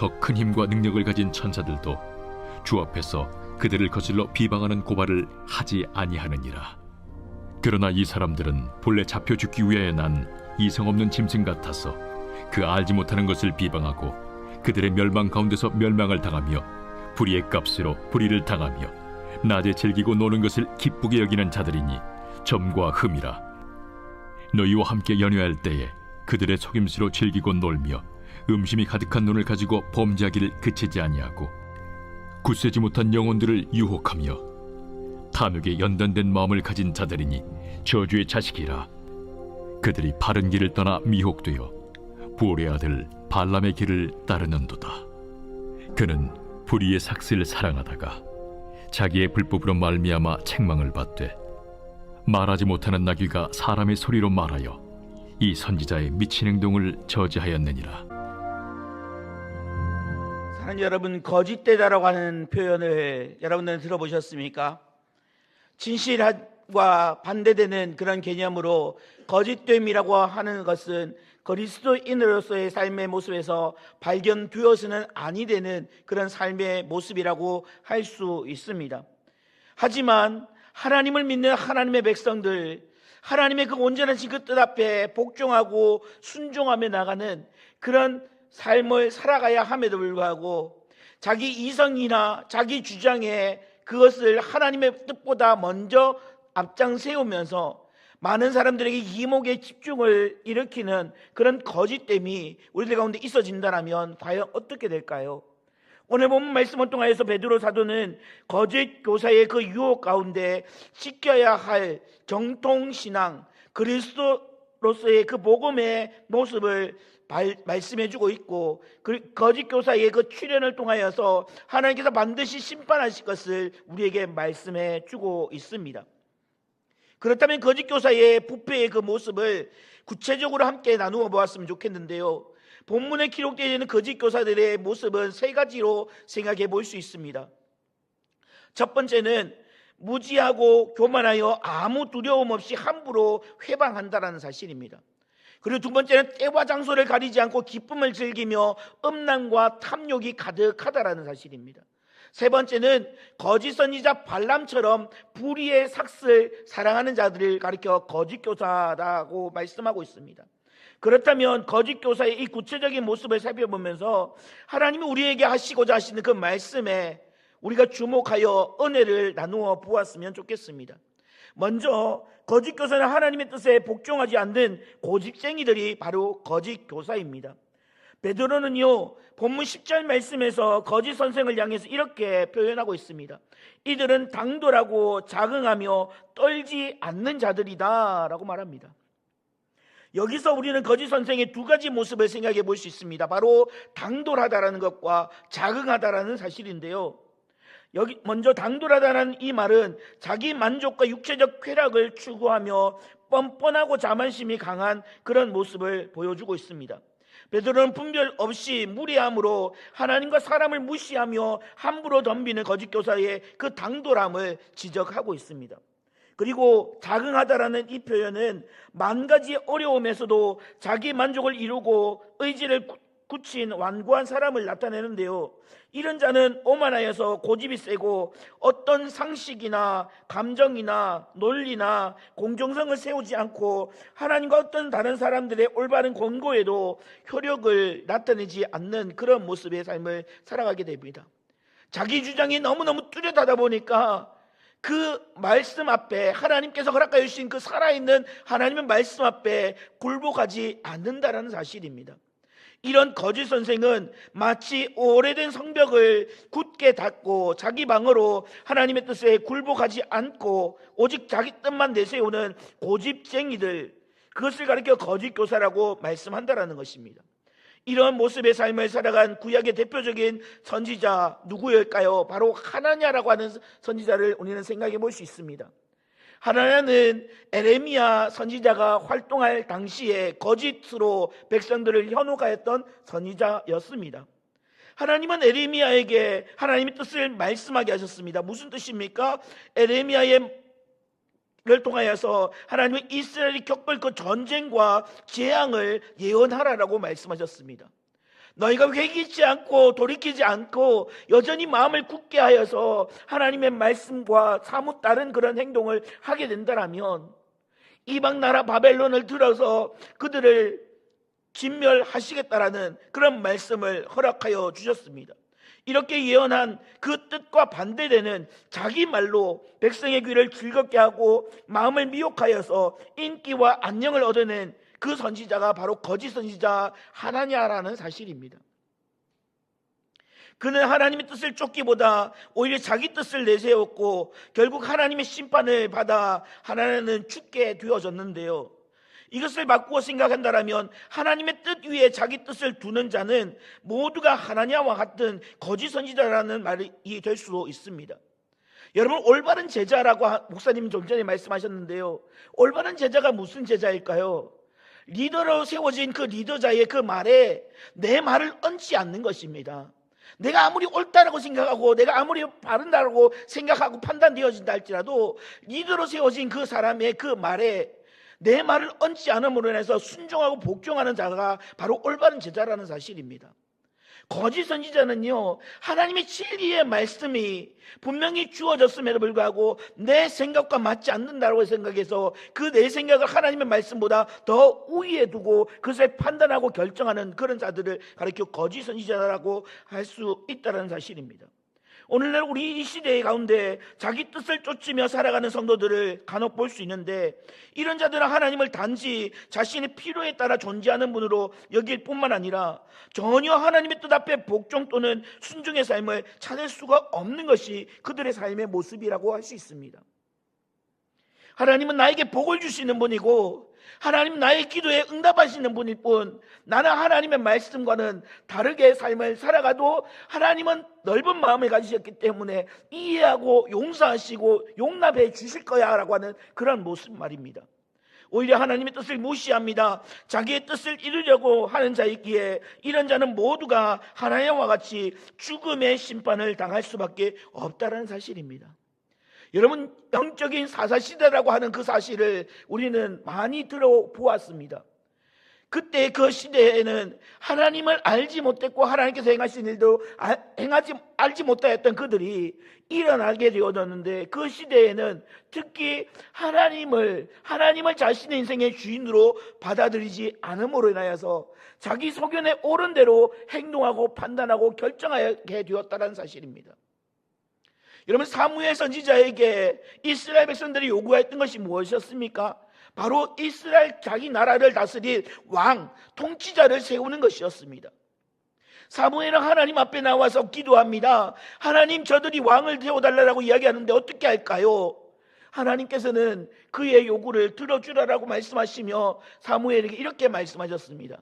더 큰 힘과 능력을 가진 천사들도 주 앞에서 그들을 거슬러 비방하는 고발을 하지 아니하느니라. 그러나 이 사람들은 본래 잡혀 죽기 위하여 난 이성 없는 짐승 같아서 그 알지 못하는 것을 비방하고 그들의 멸망 가운데서 멸망을 당하며 불의의 값으로 불의를 당하며 낮에 즐기고 노는 것을 기쁘게 여기는 자들이니 점과 흠이라. 너희와 함께 연회할 때에 그들의 속임수로 즐기고 놀며 음심이 가득한 눈을 가지고 범죄하기를 그치지 아니하고 굳세지 못한 영혼들을 유혹하며 탐욕에 연단된 마음을 가진 자들이니 저주의 자식이라. 그들이 바른 길을 떠나 미혹되어 부올의 아들 발람의 길을 따르는도다. 그는 불의의 삭슬을 사랑하다가 자기의 불법으로 말미암아 책망을 받되 말하지 못하는 나귀가 사람의 소리로 말하여 이 선지자의 미친 행동을 저지하였느니라. 사랑하는 여러분, 거짓되다라고 하는 표현을 여러분들은 들어보셨습니까? 진실과 반대되는 그런 개념으로 거짓됨이라고 하는 것은 그리스도인으로서의 삶의 모습에서 발견되어서는 아니 되는 그런 삶의 모습이라고 할 수 있습니다. 하지만 하나님을 믿는 하나님의 백성들, 하나님의 그 온전하신 그 뜻 앞에 복종하고 순종하며 나가는 그런 삶을 살아가야 함에도 불구하고 자기 이성이나 자기 주장에 그것을 하나님의 뜻보다 먼저 앞장 세우면서 많은 사람들에게 이목의 집중을 일으키는 그런 거짓됨이 우리들 가운데 있어진다면 과연 어떻게 될까요? 오늘 본문 말씀을 통하여서 베드로 사도는 거짓 교사의 그 유혹 가운데 지켜야 할 정통신앙, 그리스도로서의 그 복음의 모습을 말씀해주고 있고, 그 거짓 교사의 그 출현을 통하여서 하나님께서 반드시 심판하실 것을 우리에게 말씀해주고 있습니다. 그렇다면 거짓 교사의 부패의 그 모습을 구체적으로 함께 나누어 보았으면 좋겠는데요, 본문에 기록되어 있는 거짓 교사들의 모습은 세 가지로 생각해 볼 수 있습니다. 첫 번째는 무지하고 교만하여 아무 두려움 없이 함부로 회방한다라는 사실입니다. 그리고 두 번째는 때와 장소를 가리지 않고 기쁨을 즐기며 음란과 탐욕이 가득하다라는 사실입니다. 세 번째는 거짓 선지자 발람처럼 불의의 삭슬 사랑하는 자들을 가리켜 거짓 교사라고 말씀하고 있습니다. 그렇다면 거짓 교사의 이 구체적인 모습을 살펴보면서 하나님이 우리에게 하시고자 하시는 그 말씀에 우리가 주목하여 은혜를 나누어 보았으면 좋겠습니다. 먼저 거짓 교사는 하나님의 뜻에 복종하지 않는 고집쟁이들이 바로 거짓 교사입니다. 베드로는요, 본문 10절 말씀에서 거짓 선생을 향해서 이렇게 표현하고 있습니다. 이들은 당돌하고 자긍하며 떨지 않는 자들이다 라고 말합니다. 여기서 우리는 거짓 선생의 두 가지 모습을 생각해 볼 수 있습니다. 바로 당돌하다라는 것과 자긍하다라는 사실인데요, 여기 먼저 당돌하다는 이 말은 자기 만족과 육체적 쾌락을 추구하며 뻔뻔하고 자만심이 강한 그런 모습을 보여주고 있습니다. 베드로는 분별 없이 무례함으로 하나님과 사람을 무시하며 함부로 덤비는 거짓 교사의 그 당돌함을 지적하고 있습니다. 그리고 자긍하다라는 이 표현은 만 가지 어려움에서도 자기 만족을 이루고 의지를 굳힌 완고한 사람을 나타내는데요, 이런 자는 오만하여서 고집이 세고 어떤 상식이나 감정이나 논리나 공정성을 세우지 않고 하나님과 어떤 다른 사람들의 올바른 권고에도 효력을 나타내지 않는 그런 모습의 삶을 살아가게 됩니다. 자기 주장이 너무너무 뚜렷하다 보니까 그 말씀 앞에, 하나님께서 허락하여 주신 그 살아있는 하나님의 말씀 앞에 굴복하지 않는다라는 사실입니다. 이런 거짓 선생은 마치 오래된 성벽을 굳게 닫고 자기 방어로 하나님의 뜻에 굴복하지 않고 오직 자기 뜻만 내세우는 고집쟁이들, 그것을 가리켜 거짓 교사라고 말씀한다라는 것입니다. 이런 모습의 삶을 살아간 구약의 대표적인 선지자 누구일까요? 바로 하나냐라고 하는 선지자를 우리는 생각해 볼 수 있습니다. 하나냐는 에레미야 선지자가 활동할 당시에 거짓으로 백성들을 현혹하였던 선지자였습니다. 하나님은 에레미야에게 하나님의 뜻을 말씀하게 하셨습니다. 무슨 뜻입니까? 에레미야를 통하여서 하나님은 이스라엘이 겪을 그 전쟁과 재앙을 예언하라라고 말씀하셨습니다. 너희가 회개치 않고 돌이키지 않고 여전히 마음을 굳게 하여서 하나님의 말씀과 사뭇 다른 그런 행동을 하게 된다면 이방 나라 바벨론을 들어서 그들을 진멸하시겠다라는 그런 말씀을 허락하여 주셨습니다. 이렇게 예언한 그 뜻과 반대되는 자기 말로 백성의 귀를 즐겁게 하고 마음을 미혹하여서 인기와 안녕을 얻어낸 그 선지자가 바로 거짓 선지자 하나냐라는 사실입니다. 그는 하나님의 뜻을 쫓기보다 오히려 자기 뜻을 내세웠고 결국 하나님의 심판을 받아 하나님은 죽게 되어졌는데요. 이것을 바꾸어 생각한다면 하나님의 뜻 위에 자기 뜻을 두는 자는 모두가 하나냐와 같은 거짓 선지자라는 말이 될 수도 있습니다. 여러분, 올바른 제자라고 목사님 좀 전에 말씀하셨는데요, 올바른 제자가 무슨 제자일까요? 리더로 세워진 그 리더자의 그 말에 내 말을 얹지 않는 것입니다. 내가 아무리 옳다라고 생각하고 내가 아무리 바른다라고 생각하고 판단되어진다 할지라도 리더로 세워진 그 사람의 그 말에 내 말을 얹지 않음으로 인해서 순종하고 복종하는 자가 바로 올바른 제자라는 사실입니다. 거짓 선지자는요, 하나님의 진리의 말씀이 분명히 주어졌음에도 불구하고 내 생각과 맞지 않는다고 생각해서 그 내 생각을 하나님의 말씀보다 더 우위에 두고 그것을 판단하고 결정하는 그런 자들을 가리켜 거짓 선지자라고 할 수 있다는 사실입니다. 오늘날 우리 이 시대 가운데 자기 뜻을 쫓으며 살아가는 성도들을 간혹 볼 수 있는데, 이런 자들은 하나님을 단지 자신의 필요에 따라 존재하는 분으로 여길 뿐만 아니라 전혀 하나님의 뜻 앞에 복종 또는 순종의 삶을 찾을 수가 없는 것이 그들의 삶의 모습이라고 할 수 있습니다. 하나님은 나에게 복을 주시는 분이고 하나님 나의 기도에 응답하시는 분일 뿐, 나는 하나님의 말씀과는 다르게 삶을 살아가도 하나님은 넓은 마음을 가지셨기 때문에 이해하고 용서하시고 용납해 주실 거야 라고 하는 그런 모습 말입니다. 오히려 하나님의 뜻을 무시합니다. 자기의 뜻을 이루려고 하는 자이기에 이런 자는 모두가 하나님과 같이 죽음의 심판을 당할 수밖에 없다는 사실입니다. 여러분, 영적인 사사시대라고 하는 그 사실을 우리는 많이 들어보았습니다. 그때 그 시대에는 하나님을 알지 못했고 하나님께서 행하신 일도 알지 못하였던 그들이 일어나게 되어졌는데, 그 시대에는 특히 하나님을 자신의 인생의 주인으로 받아들이지 않음으로 인하여서 자기 소견에 옳은 대로 행동하고 판단하고 결정하게 되었다는 사실입니다. 여러분, 사무엘 선지자에게 이스라엘 백성들이 요구했던 것이 무엇이었습니까? 바로 이스라엘 자기 나라를 다스릴 왕, 통치자를 세우는 것이었습니다. 사무엘은 하나님 앞에 나와서 기도합니다. 하나님, 저들이 왕을 세워달라고 이야기하는데 어떻게 할까요? 하나님께서는 그의 요구를 들어주라라고 말씀하시며 사무엘에게 이렇게 말씀하셨습니다.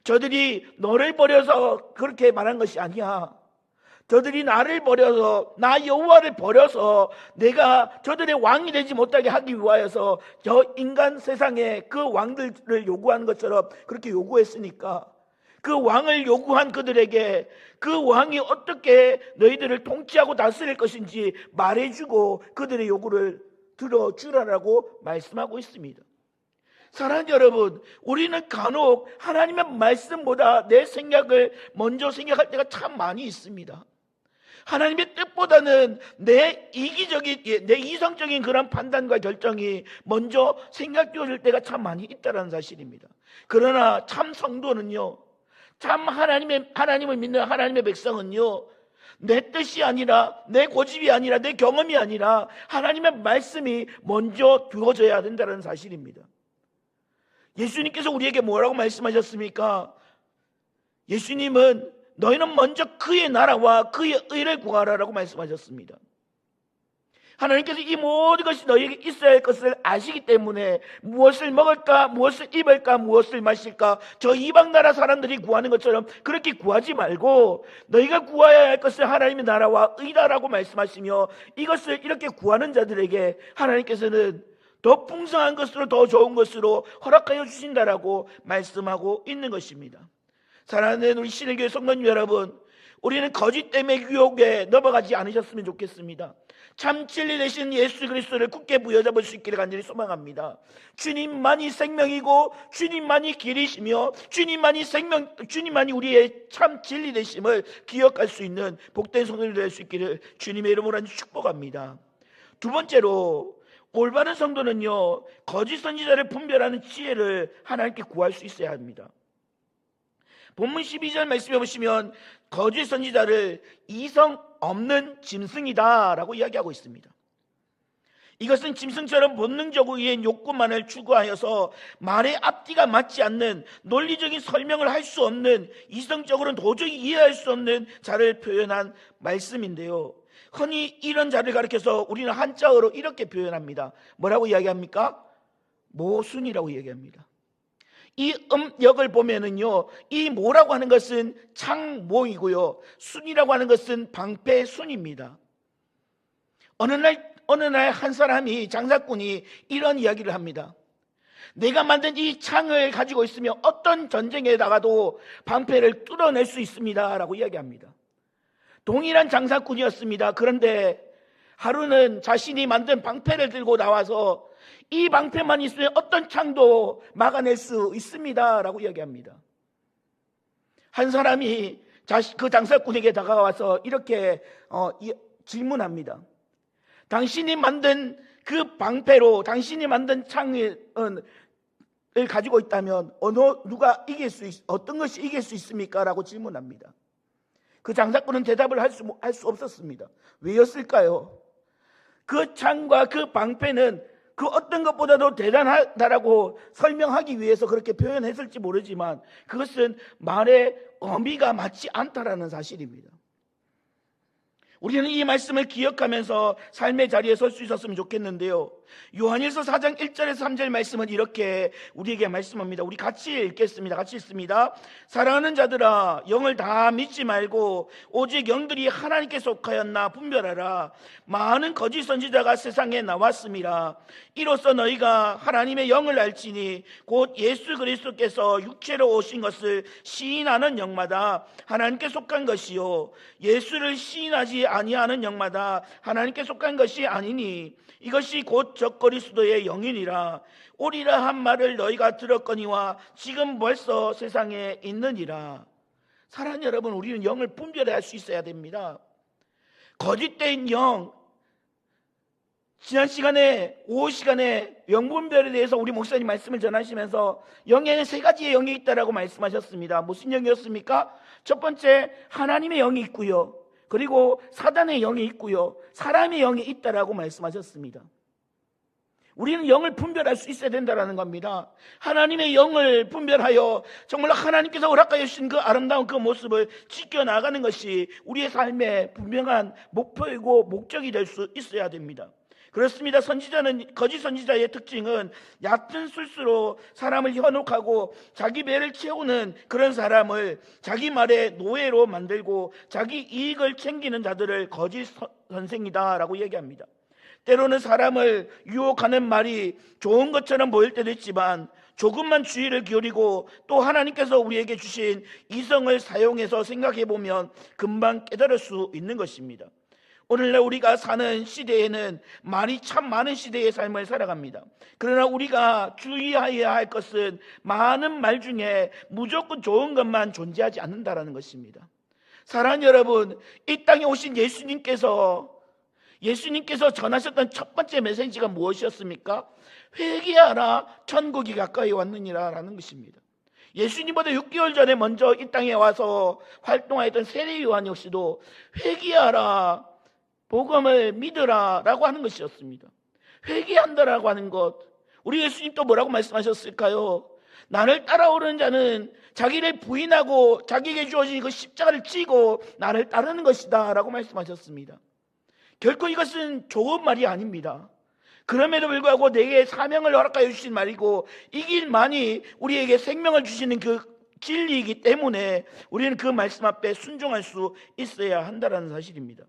저들이 너를 버려서 그렇게 말한 것이 아니야. 저들이 나를 버려서, 나 여호와를 버려서 내가 저들의 왕이 되지 못하게 하기 위하여서 저 인간 세상에 그 왕들을 요구하는 것처럼 그렇게 요구했으니까 그 왕을 요구한 그들에게 그 왕이 어떻게 너희들을 통치하고 다스릴 것인지 말해주고 그들의 요구를 들어주라라고 말씀하고 있습니다. 사랑하는 여러분, 우리는 간혹 하나님의 말씀보다 내 생각을 먼저 생각할 때가 참 많이 있습니다. 하나님의 뜻보다는 내 이성적인 그런 판단과 결정이 먼저 생각되어질 때가 참 많이 있다는 사실입니다. 그러나 참 성도는요, 참 하나님을 믿는 하나님의 백성은요, 내 뜻이 아니라 내 고집이 아니라 내 경험이 아니라 하나님의 말씀이 먼저 두어져야 된다는 사실입니다. 예수님께서 우리에게 뭐라고 말씀하셨습니까? 예수님은 너희는 먼저 그의 나라와 그의 의를 구하라라고 말씀하셨습니다. 하나님께서 이 모든 것이 너희에게 있어야 할 것을 아시기 때문에 무엇을 먹을까, 무엇을 입을까, 무엇을 마실까, 저 이방 나라 사람들이 구하는 것처럼 그렇게 구하지 말고 너희가 구해야 할 것을 하나님의 나라와 의다라고 말씀하시며, 이것을 이렇게 구하는 자들에게 하나님께서는 더 풍성한 것으로, 더 좋은 것으로 허락하여 주신다라고 말씀하고 있는 것입니다. 사랑하는 우리 신일교회 성도님 여러분, 우리는 거짓 때문에 유혹에 넘어가지 않으셨으면 좋겠습니다. 참 진리 되신 예수 그리스도를 굳게 부여잡을 수 있기를 간절히 소망합니다. 주님만이 생명이고 주님만이 길이시며 주님만이 우리의 참 진리 되심을 기억할 수 있는 복된 성도들이 될 수 있기를 주님의 이름으로 축복합니다. 두 번째로, 올바른 성도는요, 거짓 선지자를 분별하는 지혜를 하나님께 구할 수 있어야 합니다. 본문 12절 말씀해 보시면 거짓 선지자를 이성 없는 짐승이다 라고 이야기하고 있습니다. 이것은 짐승처럼 본능적인 욕구만을 추구하여서 말의 앞뒤가 맞지 않는, 논리적인 설명을 할 수 없는, 이성적으로는 도저히 이해할 수 없는 자를 표현한 말씀인데요, 흔히 이런 자를 가리켜서 우리는 한자어로 이렇게 표현합니다. 뭐라고 이야기합니까? 모순이라고 이야기합니다. 이 음역을 보면은요, 이 모라고 하는 것은 창모이고요, 순이라고 하는 것은 방패순입니다. 어느 날 한 사람이, 장사꾼이 이런 이야기를 합니다. 내가 만든 이 창을 가지고 있으면 어떤 전쟁에 나가도 방패를 뚫어낼 수 있습니다 라고 이야기합니다. 동일한 장사꾼이었습니다. 그런데 하루는 자신이 만든 방패를 들고 나와서 이 방패만 있으면 어떤 창도 막아낼 수 있습니다 라고 이야기합니다. 한 사람이 그 장사꾼에게 다가와서 이렇게 질문합니다. 당신이 만든 그 방패로 당신이 만든 창을 가지고 있다면 어떤 것이 이길 수 있습니까? 라고 질문합니다. 그 장사꾼은 대답을 할 수 없었습니다. 왜였을까요? 그 창과 그 방패는 그 어떤 것보다도 대단하다라고 설명하기 위해서 그렇게 표현했을지 모르지만 그것은 말의 의미가 맞지 않다라는 사실입니다. 우리는 이 말씀을 기억하면서 삶의 자리에 설 수 있었으면 좋겠는데요, 요한일서 4장 1절에서 3절 말씀은 이렇게 우리에게 말씀합니다. 우리 같이 읽겠습니다. 같이 읽습니다. 사랑하는 자들아, 영을 다 믿지 말고 오직 영들이 하나님께 속하였나 분별하라. 많은 거짓 선지자가 세상에 나왔음이라. 이로써 너희가 하나님의 영을 알지니 곧 예수 그리스도께서 육체로 오신 것을 시인하는 영마다 하나님께 속한 것이요, 예수를 시인하지 아니하는 영마다 하나님께 속한 것이 아니니 이것이 곧 적그리스도의 영이니라. 오리라 한 말을 너희가 들었거니와 지금 벌써 세상에 있느니라. 사랑하는 여러분, 우리는 영을 분별해야 할 수 있어야 됩니다. 거짓된 영, 지난 시간에 오후 시간에 영분별에 대해서 우리 목사님 말씀을 전하시면서 영에는 세 가지의 영이 있다라고 말씀하셨습니다. 무슨 영이었습니까? 첫 번째, 하나님의 영이 있고요, 그리고 사단의 영이 있고요, 사람의 영이 있다라고 말씀하셨습니다. 우리는 영을 분별할 수 있어야 된다는 겁니다. 하나님의 영을 분별하여 정말 하나님께서 허락하여 주신 그 아름다운 그 모습을 지켜나가는 것이 우리의 삶의 분명한 목표이고 목적이 될 수 있어야 됩니다. 그렇습니다. 거짓 선지자의 특징은 얕은 술수로 사람을 현혹하고 자기 배를 채우는 그런 사람을 자기 말의 노예로 만들고 자기 이익을 챙기는 자들을 거짓 선생이다라고 얘기합니다. 때로는 사람을 유혹하는 말이 좋은 것처럼 보일 때도 있지만 조금만 주의를 기울이고 또 하나님께서 우리에게 주신 이성을 사용해서 생각해 보면 금방 깨달을 수 있는 것입니다. 오늘날 우리가 사는 시대에는 말이 참 많은 시대의 삶을 살아갑니다. 그러나 우리가 주의해야 할 것은 많은 말 중에 무조건 좋은 것만 존재하지 않는다는 것입니다. 사랑하는 여러분, 이 땅에 오신 예수님께서 전하셨던 첫 번째 메시지가 무엇이었습니까? 회개하라, 천국이 가까이 왔느니라 라는 것입니다. 예수님보다 6개월 전에 먼저 이 땅에 와서 활동하였던 세례 요한 역시도 회개하라, 복음을 믿으라 라고 하는 것이었습니다. 회개한다라고 하는 것, 우리 예수님 또 뭐라고 말씀하셨을까요? 나를 따라오는 자는 자기를 부인하고 자기에게 주어진 그 십자가를 지고 나를 따르는 것이다 라고 말씀하셨습니다. 결코 이것은 좋은 말이 아닙니다. 그럼에도 불구하고 내게 사명을 허락하여 주신 말이고 이 길만이 우리에게 생명을 주시는 그 진리이기 때문에 우리는 그 말씀 앞에 순종할 수 있어야 한다는 사실입니다.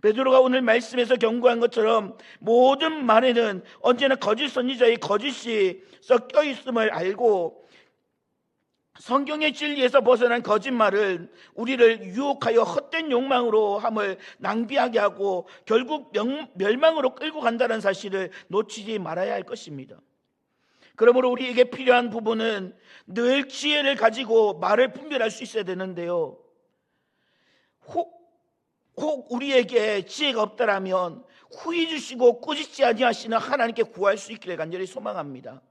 베드로가 오늘 말씀에서 경고한 것처럼 모든 말에는 언제나 거짓 선지자의 거짓이 섞여 있음을 알고 성경의 진리에서 벗어난 거짓말은 우리를 유혹하여 헛된 욕망으로 함을 낭비하게 하고 결국 멸망으로 끌고 간다는 사실을 놓치지 말아야 할 것입니다. 그러므로 우리에게 필요한 부분은 늘 지혜를 가지고 말을 분별할 수 있어야 되는데요, 혹 우리에게 지혜가 없다라면 후히 주시고 꾸짖지 아니하시는 하나님께 구할 수 있기를 간절히 소망합니다.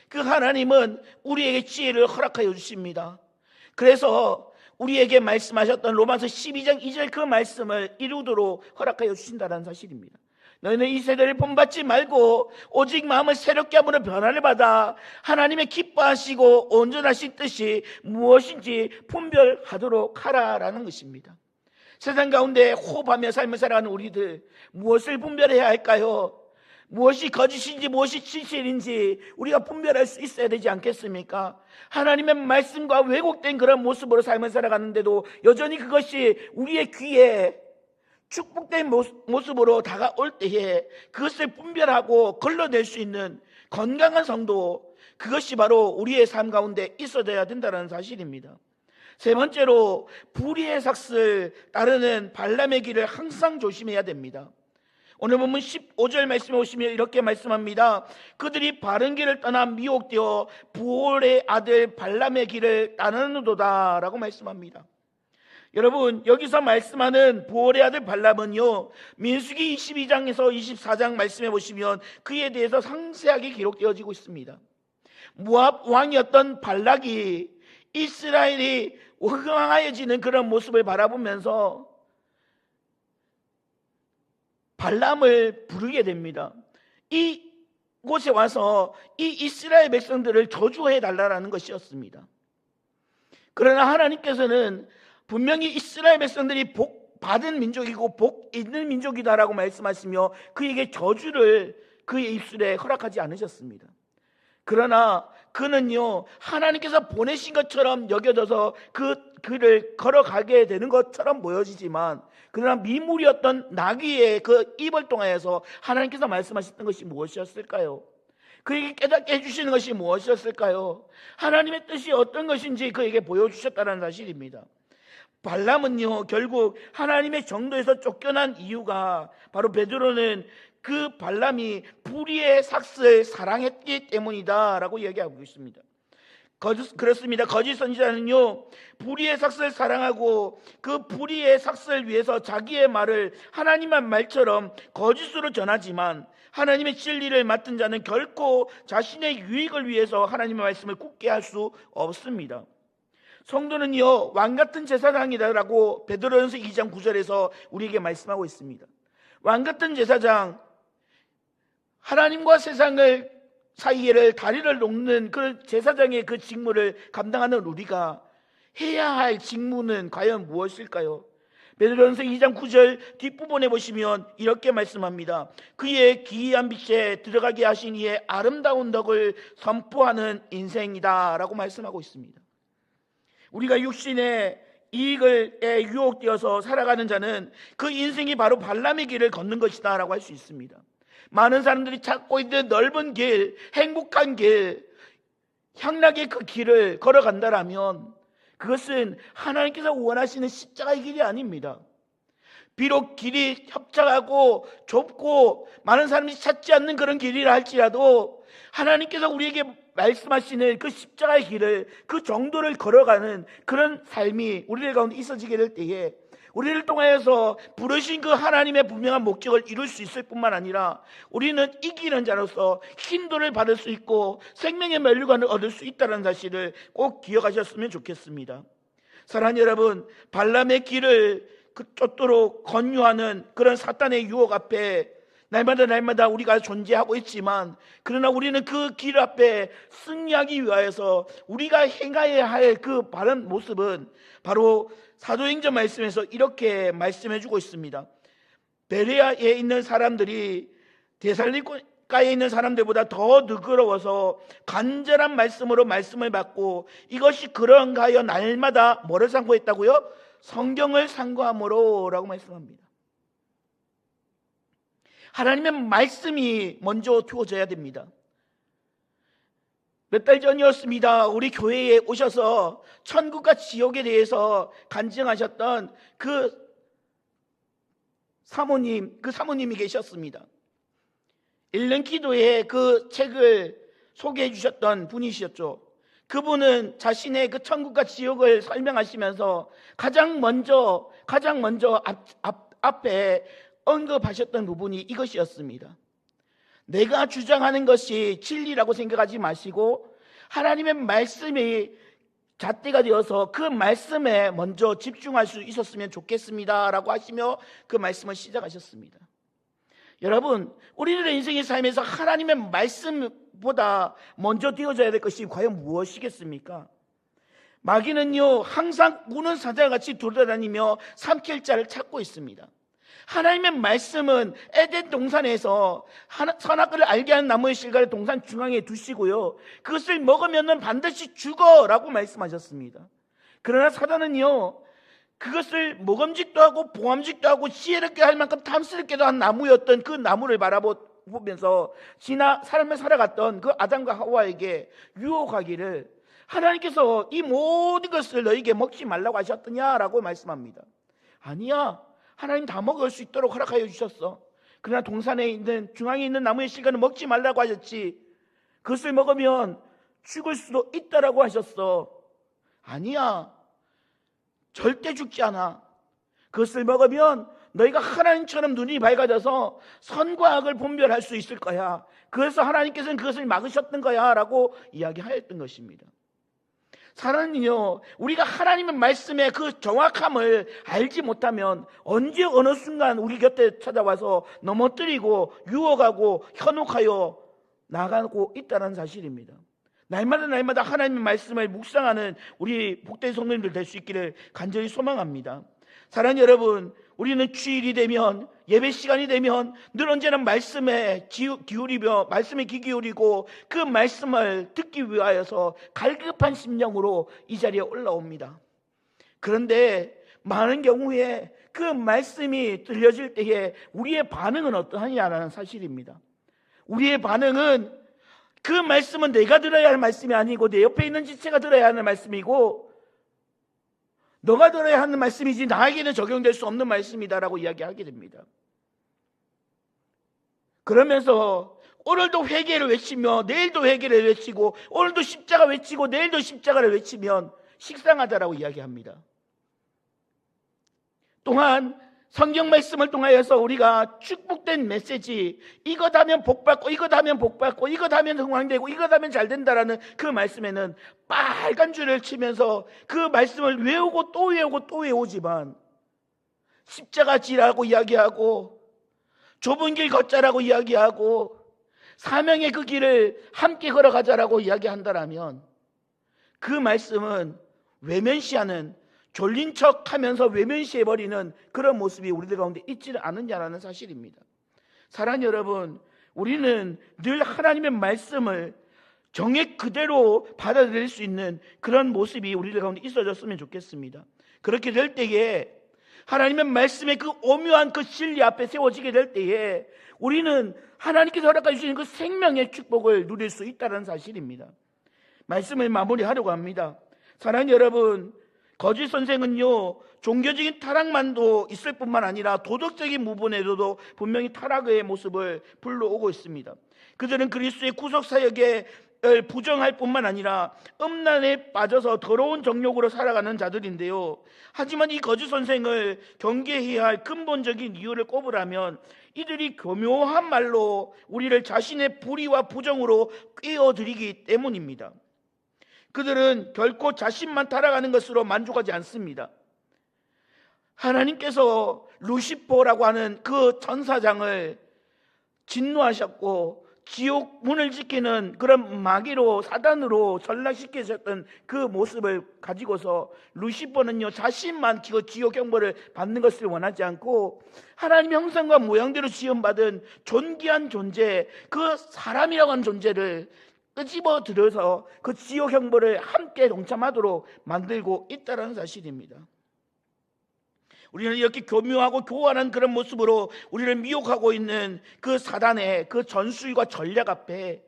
그 하나님은 우리에게 지혜를 허락하여 주십니다. 그래서 우리에게 말씀하셨던 로마서 12장 2절 그 말씀을 이루도록 허락하여 주신다는 사실입니다. 너희는 이 세대를 본받지 말고 오직 마음을 새롭게 함으로 변화를 받아 하나님의 기뻐하시고 온전하신 뜻이 무엇인지 분별하도록 하라라는 것입니다. 세상 가운데 호흡하며 삶을 살아가는 우리들, 무엇을 분별해야 할까요? 무엇이 거짓인지 무엇이 진실인지 우리가 분별할 수 있어야 되지 않겠습니까? 하나님의 말씀과 왜곡된 그런 모습으로 삶을 살아가는데도 여전히 그것이 우리의 귀에 축복된 모습으로 다가올 때에 그것을 분별하고 걸러낼 수 있는 건강한 성도, 그것이 바로 우리의 삶 가운데 있어야 된다는 사실입니다. 세 번째로, 불의의 삭슬 따르는 발람의 길을 항상 조심해야 됩니다. 오늘 본문 15절 말씀에 오시면 이렇게 말씀합니다. 그들이 바른 길을 떠나 미혹되어 부올의 아들 발람의 길을 따르는도다 라고 말씀합니다. 여러분, 여기서 말씀하는 부올의 아들 발람은요, 민수기 22장에서 24장 말씀해 보시면 그에 대해서 상세하게 기록되어지고 있습니다. 모압 왕이었던 발락이 이스라엘이 흥황하여지는 그런 모습을 바라보면서 발람을 부르게 됩니다. 이곳에 와서 이 이스라엘 백성들을 저주해 달라는 것이었습니다. 그러나 하나님께서는 분명히 이스라엘 백성들이 복 받은 민족이고 복 있는 민족이다라고 말씀하시며 그에게 저주를 그의 입술에 허락하지 않으셨습니다. 그러나 그는요, 하나님께서 보내신 것처럼 여겨져서 그를 걸어가게 되는 것처럼 보여지지만, 그러나 미물이었던 나귀의 그 입을 통하여서 하나님께서 말씀하셨던 것이 무엇이었을까요? 그에게 깨닫게 해주시는 것이 무엇이었을까요? 하나님의 뜻이 어떤 것인지 그에게 보여주셨다는 사실입니다. 발람은요, 결국 하나님의 정도에서 쫓겨난 이유가 바로 베드로는 그 발람이 불의의 삭슬을 사랑했기 때문이다 라고 이야기하고 있습니다. 그렇습니다. 거짓 선지자는요, 불의의 삭슬을 사랑하고 그 불의의 삭슬을 위해서 자기의 말을 하나님의 말처럼 거짓으로 전하지만, 하나님의 진리를 맡은 자는 결코 자신의 유익을 위해서 하나님의 말씀을 굳게 할 수 없습니다. 성도는요, 왕같은 제사장이다라고 베드로전서 2장 9절에서 우리에게 말씀하고 있습니다. 왕같은 제사장, 하나님과 세상을 사이를 다리를 놓는 그 제사장의 그 직무를 감당하는 우리가 해야 할 직무는 과연 무엇일까요? 베드로전서 2장 9절 뒷부분에 보시면 이렇게 말씀합니다. 그의 기이한 빛에 들어가게 하신 이의 아름다운 덕을 선포하는 인생이다 라고 말씀하고 있습니다. 우리가 육신의 이익에 유혹되어서 살아가는 자는 그 인생이 바로 발람의 길을 걷는 것이다 라고 할 수 있습니다. 많은 사람들이 찾고 있는 넓은 길, 행복한 길, 향락의 그 길을 걸어간다라면 그것은 하나님께서 원하시는 십자가의 길이 아닙니다. 비록 길이 협착하고 좁고 많은 사람들이 찾지 않는 그런 길이라 할지라도 하나님께서 우리에게 말씀하시는 그 십자가의 길을, 그 정도를 걸어가는 그런 삶이 우리들 가운데 있어지게 될 때에 우리를 통하여서 부르신 그 하나님의 분명한 목적을 이룰 수 있을 뿐만 아니라 우리는 이기는 자로서 힘도를 받을 수 있고 생명의 면류관을 얻을 수 있다는 사실을 꼭 기억하셨으면 좋겠습니다. 사랑하는 여러분, 발람의 길을 쫓도록 권유하는 그런 사탄의 유혹 앞에 날마다 우리가 존재하고 있지만, 그러나 우리는 그 길 앞에 승리하기 위하여서 우리가 행해야 할 그 바른 모습은 바로 사도행전 말씀에서 이렇게 말씀해주고 있습니다. 베레아에 있는 사람들이 데살로니가에 있는 사람들보다 더 너그러워서 간절한 말씀으로 말씀을 받고, 이것이 그런가 하여 날마다 뭐를 상고했다고요? 성경을 상고함으로 라고 말씀합니다. 하나님의 말씀이 먼저 주어져야 됩니다. 몇 달 전이었습니다. 우리 교회에 오셔서 천국과 지옥에 대해서 간증하셨던 그 사모님이 계셨습니다. 읽는 기도에 그 책을 소개해 주셨던 분이셨죠. 그분은 자신의 그 천국과 지옥을 설명하시면서 가장 먼저 앞에 언급하셨던 부분이 이것이었습니다. 내가 주장하는 것이 진리라고 생각하지 마시고 하나님의 말씀이 잣대가 되어서 그 말씀에 먼저 집중할 수 있었으면 좋겠습니다 라고 하시며 그 말씀을 시작하셨습니다. 여러분, 우리들의 인생의 삶에서 하나님의 말씀보다 먼저 되어져야 될 것이 과연 무엇이겠습니까? 마귀는요, 항상 우는 사자같이 돌아다니며 삼킬 자를 찾고 있습니다. 하나님의 말씀은 에덴 동산에서 선악과를 알게 하는 나무의 실과를 동산 중앙에 두시고요, 그것을 먹으면 반드시 죽어라고 말씀하셨습니다. 그러나 사단은요, 그것을 먹음직도 하고 보암직도 하고 지혜롭게 할 만큼 탐스럽게도 한 나무였던 그 나무를 바라보면서 삶을 살아갔던 그 아담과 하와에게 유혹하기를, 하나님께서 이 모든 것을 너에게 먹지 말라고 하셨더냐라고 말씀합니다. 아니야, 하나님 다 먹을 수 있도록 허락하여 주셨어. 그러나 동산에 있는 중앙에 있는 나무의 실과는 먹지 말라고 하셨지, 그것을 먹으면 죽을 수도 있다라고 하셨어. 아니야, 절대 죽지 않아. 그것을 먹으면 너희가 하나님처럼 눈이 밝아져서 선과 악을 분별할 수 있을 거야. 그래서 하나님께서는 그것을 막으셨던 거야 라고 이야기하였던 것입니다. 사람은요, 우리가 하나님의 말씀의 그 정확함을 알지 못하면 언제 어느 순간 우리 곁에 찾아와서 넘어뜨리고 유혹하고 현혹하여 나가고 있다는 사실입니다. 날마다 하나님의 말씀을 묵상하는 우리 복된 성도님들 될 수 있기를 간절히 소망합니다. 사랑하는 여러분, 우리는 주일이 되면, 예배 시간이 되면 늘 언제나 말씀에 귀 기울이고 그 말씀을 듣기 위하여서 갈급한 심령으로 이 자리에 올라옵니다. 그런데 많은 경우에 그 말씀이 들려질 때에 우리의 반응은 어떠하냐는 사실입니다. 우리의 반응은, 그 말씀은 내가 들어야 할 말씀이 아니고 내 옆에 있는 지체가 들어야 하는 말씀이고 너가 들어야 하는 말씀이지 나에게는 적용될 수 없는 말씀이다라고 이야기하게 됩니다. 그러면서 오늘도 회개를 외치며 내일도 회개를 외치고 오늘도 십자가 외치고 내일도 십자가를 외치면 식상하다라고 이야기합니다. 또한 성경 말씀을 통하여서 우리가 축복된 메시지, 이것 하면 복받고 이것 하면 복받고 이것 하면 흥왕되고 이것 하면 잘된다라는 그 말씀에는 빨간 줄을 치면서 그 말씀을 외우고 또 외우고 또 외우지만 십자가 지라고 이야기하고 좁은 길 걷자라고 이야기하고 사명의 그 길을 함께 걸어가자라고 이야기한다라면 그 말씀은 외면시하는, 졸린 척하면서 외면시해버리는 그런 모습이 우리들 가운데 있지는 않느냐라는 사실입니다. 사랑하는 여러분, 우리는 늘 하나님의 말씀을 정액 그대로 받아들일 수 있는 그런 모습이 우리들 가운데 있어졌으면 좋겠습니다. 그렇게 될 때에 하나님의 말씀의 그 오묘한 그 진리 앞에 세워지게 될 때에 우리는 하나님께서 허락해 주시는 그 생명의 축복을 누릴 수 있다는 사실입니다. 말씀을 마무리하려고 합니다. 사랑하는 여러분, 거짓 선생은요, 종교적인 타락만도 있을 뿐만 아니라 도덕적인 부분에서도 분명히 타락의 모습을 불러오고 있습니다. 그들은 그리스도의 구속사역에 부정할 뿐만 아니라 음란에 빠져서 더러운 정욕으로 살아가는 자들인데요, 하지만 이 거짓 선생을 경계해야 할 근본적인 이유를 꼽으라면 이들이 교묘한 말로 우리를 자신의 불의와 부정으로 꿰어들이기 때문입니다. 그들은 결코 자신만 타락하는 것으로 만족하지 않습니다. 하나님께서 루시퍼라고 하는 그 천사장을 진노하셨고 지옥 문을 지키는 그런 마귀로, 사단으로 전락시키셨던 그 모습을 가지고서 루시퍼는요, 자신만 지옥 형벌을 받는 것을 원하지 않고 하나님 형상과 모양대로 지음받은 존귀한 존재, 그 사람이라고 하는 존재를 끄집어 들여서 그 지옥 형벌을 함께 동참하도록 만들고 있다는 사실입니다. 우리는 이렇게 교묘하고 교활한 그런 모습으로 우리를 미혹하고 있는 그 사단의 그 전술과 전략 앞에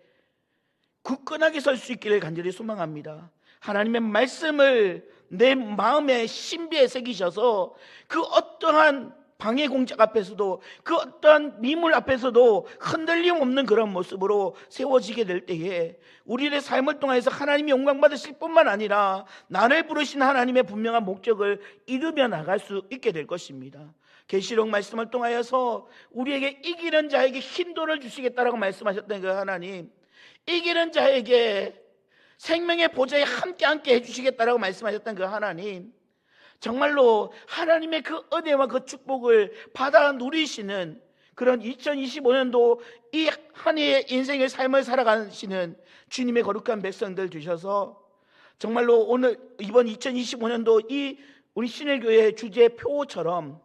굳건하게 설 수 있기를 간절히 소망합니다. 하나님의 말씀을 내 마음의 신비에 새기셔서 그 어떠한 방해 공작 앞에서도, 그 어떠한 미물 앞에서도 흔들림 없는 그런 모습으로 세워지게 될 때에 우리의 삶을 통해서 하나님이 영광 받으실 뿐만 아니라 나를 부르신 하나님의 분명한 목적을 이루며 나갈 수 있게 될 것입니다. 계시록 말씀을 통하여서 우리에게 이기는 자에게 흰돌을 주시겠다라고 말씀하셨던 그 하나님, 이기는 자에게 생명의 보좌에 함께 해주시겠다라고 말씀하셨던 그 하나님, 정말로 하나님의 그 은혜와 그 축복을 받아 누리시는 그런 2025년도 이 한 해의 인생의 삶을 살아가시는 주님의 거룩한 백성들 되셔서 정말로 오늘 이번 2025년도 이 우리 신일교회 주제 표처럼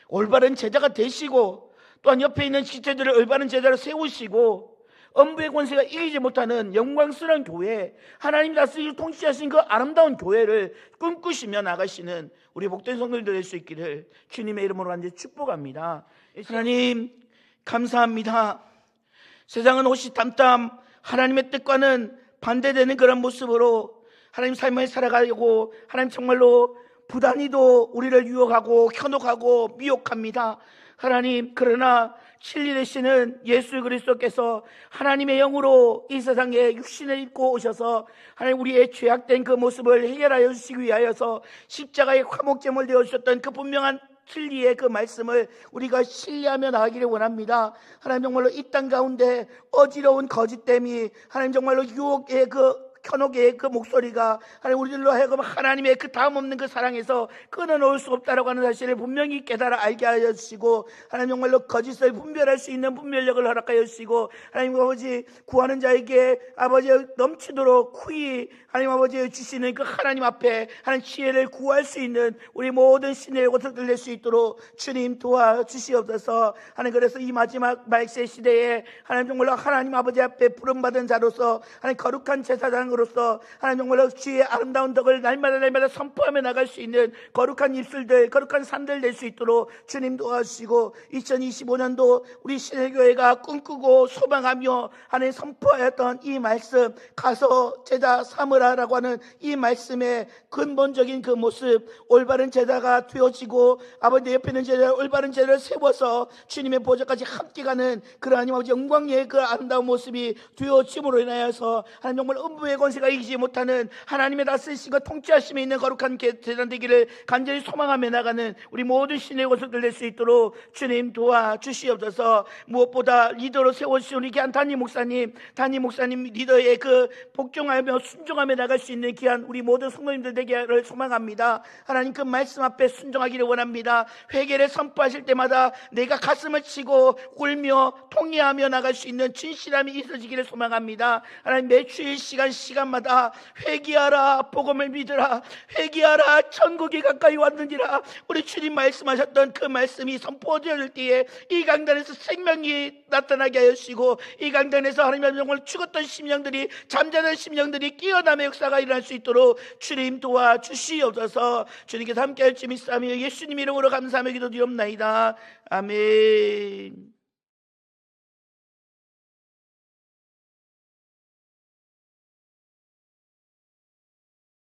올바른 제자가 되시고, 또한 옆에 있는 지체들을 올바른 제자로 세우시고, 엄부의 권세가 이기지 못하는 영광스러운 교회, 하나님 다스리고 통치하신 그 아름다운 교회를 꿈꾸시며 나가시는 우리 복된 성도들 될 수 있기를 주님의 이름으로 간절히 축복합니다. 하나님 감사합니다. 세상은 호시탐탐 하나님의 뜻과는 반대되는 그런 모습으로 하나님 삶을 살아가려고 하나님 정말로 부단히도 우리를 유혹하고 현혹하고 미혹합니다. 하나님, 그러나 진리 되시는 예수 그리스도께서 하나님의 영으로 이 세상에 육신을 입고 오셔서 하나님 우리의 죄악된 그 모습을 해결하여 주시기 위하여서 십자가의 화목제물 되어 주셨던 그 분명한 진리의 그 말씀을 우리가 신뢰하며 나가기를 원합니다. 하나님 정말로 이 땅 가운데 어지러운 거짓됨이, 하나님 정말로 유혹의 그 현혹의 그 목소리가 하나님 우리들로 하여금 하나님의 그 다음 없는 그 사랑에서 끊어놓을 수 없다라고 하는 사실을 분명히 깨달아 알게 하여 주시고, 하나님 정말로 거짓을 분별할 수 있는 분별력을 허락하여 주시고, 하나님 아버지 구하는 자에게 아버지 넘치도록 후히 하나님 아버지 주시는 그 하나님 앞에 하나님 지혜를 구할 수 있는 우리 모든 신의 곳을 들릴 수 있도록 주님 도와주시옵소서. 하나님, 그래서 이 마지막 말세 시대에 하나님 정말로 하나님 아버지 앞에 부름받은 자로서 하나님 거룩한 제사장으로서 하나님 정말로 주의 아름다운 덕을 날마다 선포하며 나갈 수 있는 거룩한 입술들, 거룩한 산들 될 수 있도록 주님 도와주시고, 2025년도 우리 신일교회가 꿈꾸고 소망하며 하나님 선포하였던 이 말씀, 가서 제자 삼으라라고 하는 이 말씀의 근본적인 그 모습, 올바른 제자가 되어지고 아버지 옆에 있는 제자 올바른 제자를 세워서 주님의 보좌까지 함께 가는 그런 하나님 아버지 영광의 그 아름다운 모습이 되어짐으로 인하여서 하나님 정말 음부의 권세가 이기지 못하는 하나님의 다스리시고 통치하심에 있는 거룩한 제자 되기를 간절히 소망하며 나가는 우리 모든 신의 곳을 될 수 있도록 주님 도와주시옵소서. 무엇보다 리더로 세워주신 우리 귀한 담임 목사님 리더의 그 복종하며 순종하며 나갈 수 있는 귀한 우리 모든 성도님들 되기를 소망합니다. 하나님 그 말씀 앞에 순종하기를 원합니다. 회개를 선포하실 때마다 내가 가슴을 치고 울며 통회하며 나갈 수 있는 진실함이 있어지기를 소망합니다. 하나님 매 주일 시간마다 회개하라, 복음을 믿으라, 회개하라, 천국이 가까이 왔느니라, 우리 주님 말씀하셨던 그 말씀이 선포될 때에 이 강단에서 생명이 나타나게 하여 주시고, 이 강단에서 하나님의 영광을 죽었던 심령들이, 잠자는 심령들이 깨어남의 역사가 일어날 수 있도록 주님 도와주시옵소서. 주님께서 함께 할지 믿사며 예수님 이름으로 감사하며 기도드리옵나이다. 아멘.